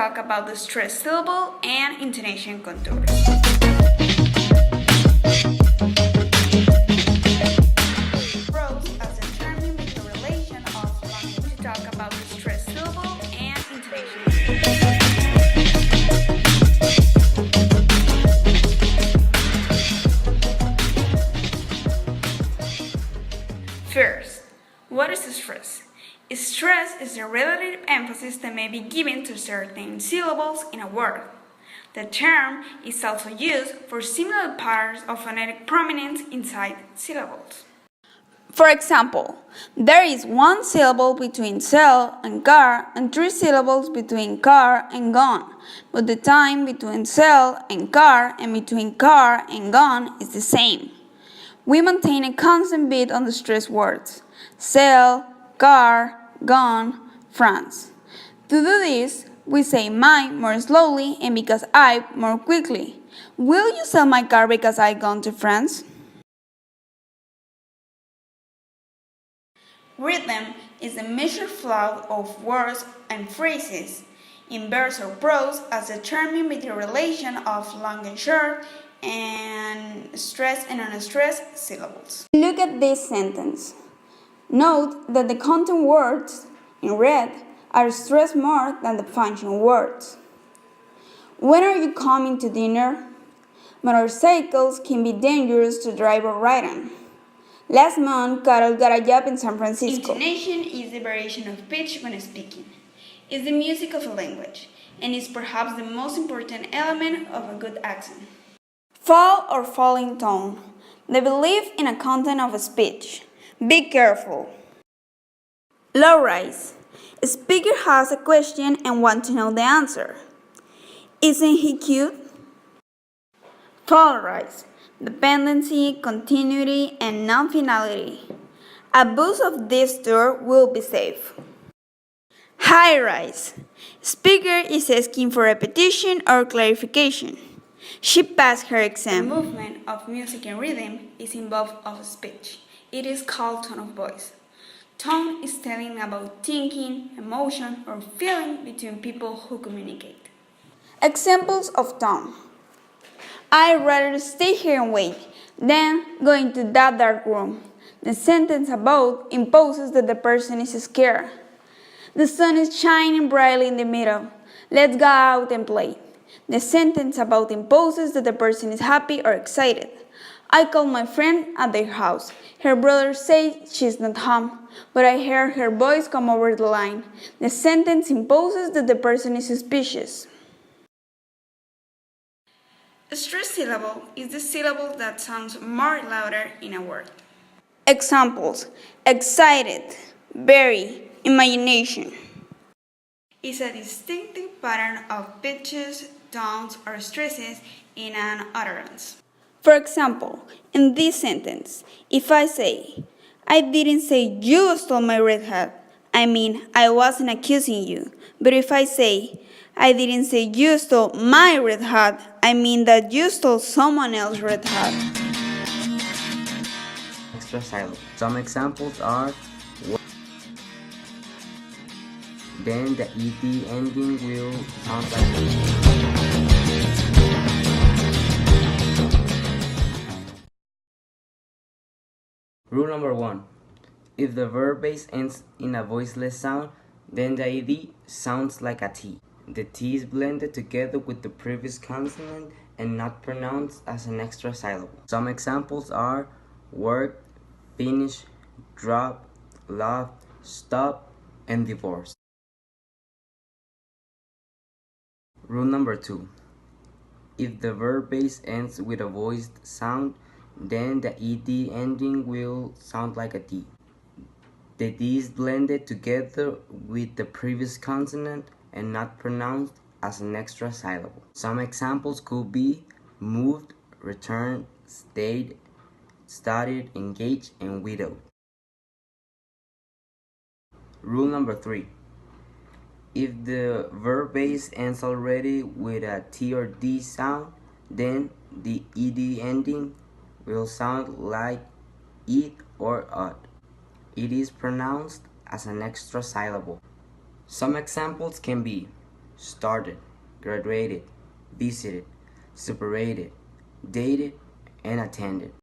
talk about the stress syllable and intonation contours. Pros as determined with the relation of language to talk about the stress syllable and intonation. First, what is stress? Stress is the relative emphasis that may be given to certain syllables in a word. The term is also used for similar patterns of phonetic prominence inside syllables. For example, there is one syllable between cell and car and 3 syllables between car and gone, but the time between cell and car and between car and gone is the same. We maintain a constant beat on the stressed words: cell, car, gone, France. To do this, we say my more slowly and because I more quickly. Will you sell my car because I gone to France? Rhythm is the measured flow of words and phrases in verse or prose as determined by the relation of long and short and stressed and unstressed syllables. Look at this sentence. Note that the content words in red are stressed more than the function words. When are you coming to dinner? Motorcycles can be dangerous to drive or ride on. Last month, Carol got a job in San Francisco. Intonation is the variation of pitch when speaking. It's the music of a language, and is perhaps the most important element of a good accent. Fall or falling tone, the belief in a content of a speech. Be careful. Low rise. A speaker has a question and wants to know the answer. Isn't he cute? Fall rise. Dependency, continuity, and non-finality. Abuse of this term will be safe. High rise. Speaker is asking for repetition or clarification. She passed her exam. The movement of music and rhythm is involved of speech. It is called tone of voice. Tone is telling about thinking, emotion, or feeling between people who communicate. Examples of tone. I'd rather stay here and wait than go into that dark room. The sentence above imposes that the person is scared. The sun is shining brightly in the middle. Let's go out and play. The sentence above imposes that the person is happy or excited. I called my friend at their house. Her brother says she's not home, but I heard her voice come over the line. The sentence imposes that the person is suspicious. A stressed syllable is the syllable that sounds more louder in a word. Examples: excited, very, imagination. It's a distinctive pattern of pitches, tones, or stresses in an utterance. For example, in this sentence, if I say, I didn't say you stole my red hat, I mean I wasn't accusing you. But if I say, I didn't say you stole my red hat, I mean that you stole someone else's red hat. Extra silent. Some examples are then the ed ending will sound like Rule number 1. If the verb base ends in a voiceless sound, then the ed sounds like a T. The T is blended together with the previous consonant and not pronounced as an extra syllable. Some examples are work, finish, drop, love, stop, and divorce. Rule number 2. If the verb base ends with a voiced sound, then the ed ending will sound like a D. The D is blended together with the previous consonant and not pronounced as an extra syllable. Some examples could be moved, returned, stayed, studied, engaged, and widowed. Rule number 3. If the verb base ends already with a T or D sound, then the ed ending will sound like it or odd. It is pronounced as an extra syllable. Some examples can be started, graduated, visited, separated, dated, and attended.